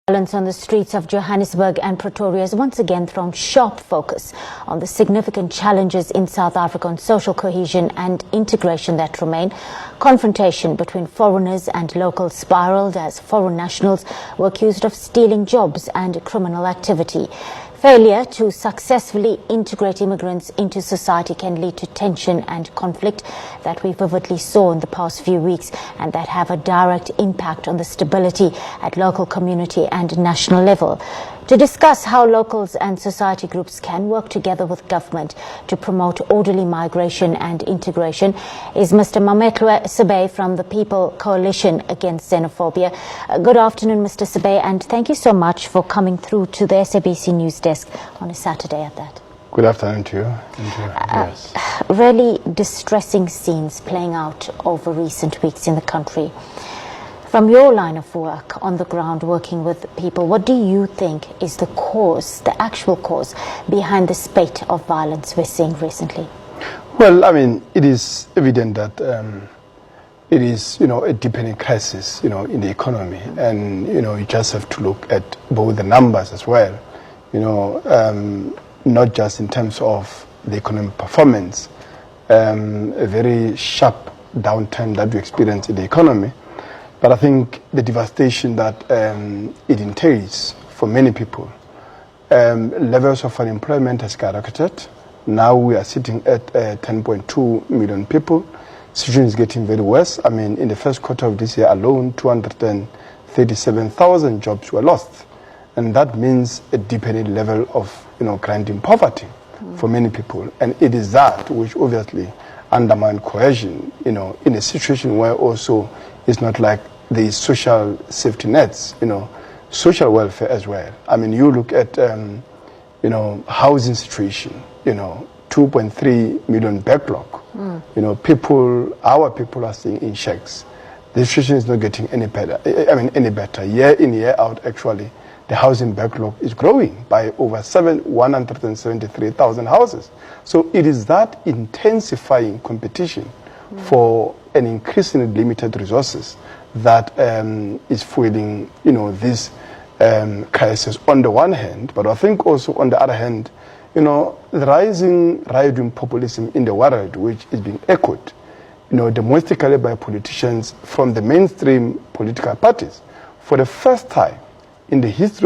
Violence on the streets of Johannesburg and Pretoria has once again thrown sharp focus on the significant challenges in South Africa on social cohesion and integration that remain. Confrontation between foreigners and locals spiraled as foreign nationals were accused of stealing jobs and criminal activity. Failure to successfully integrate immigrants into society can lead to tension and conflict that we vividly saw in the past few weeks, and that have a direct impact on the stability at local, community and national level. To discuss how locals and society groups can work together with government to promote orderly migration and integration is Mr. Mametlwe Sebei from the People Coalition Against Xenophobia. Good afternoon, Mr. Sebei, and thank you so much for coming through to the SABC News Desk on a Saturday at that. Good afternoon to you. Yes. Really distressing scenes playing out over recent weeks in the country. From your line of work on the ground, working with people, what do you think is the cause, the actual cause, behind the spate of violence we're seeing recently? Well, I mean, it is evident that it is, a deepening crisis, in the economy. And, you just have to look at both the numbers as well, not just in terms of the economic performance, a very sharp downturn that we experience in the economy. But I think the devastation that it entails for many people. Levels of unemployment has skyrocketed. Now we are sitting at 10.2 million people. Situation is getting very worse. I mean, in the first quarter of this year alone, 237,000 jobs were lost. And that means a deepening level of, grinding poverty for many people. And it is that which obviously undermines cohesion, in a situation where also it's not like the social safety nets, social welfare as well. I mean, you look at, housing situation, 2.3 million backlog. Our people are staying in shacks. The situation is not getting any better. Any better. Year in, year out, actually, the housing backlog is growing by over 173,000 houses. So it is that intensifying competition for an increasingly limited resources that is fueling, this crisis on the one hand, but I think also on the other hand, the rising right-wing populism in the world, which is being echoed, domestically by politicians from the mainstream political parties. For the first time in the history of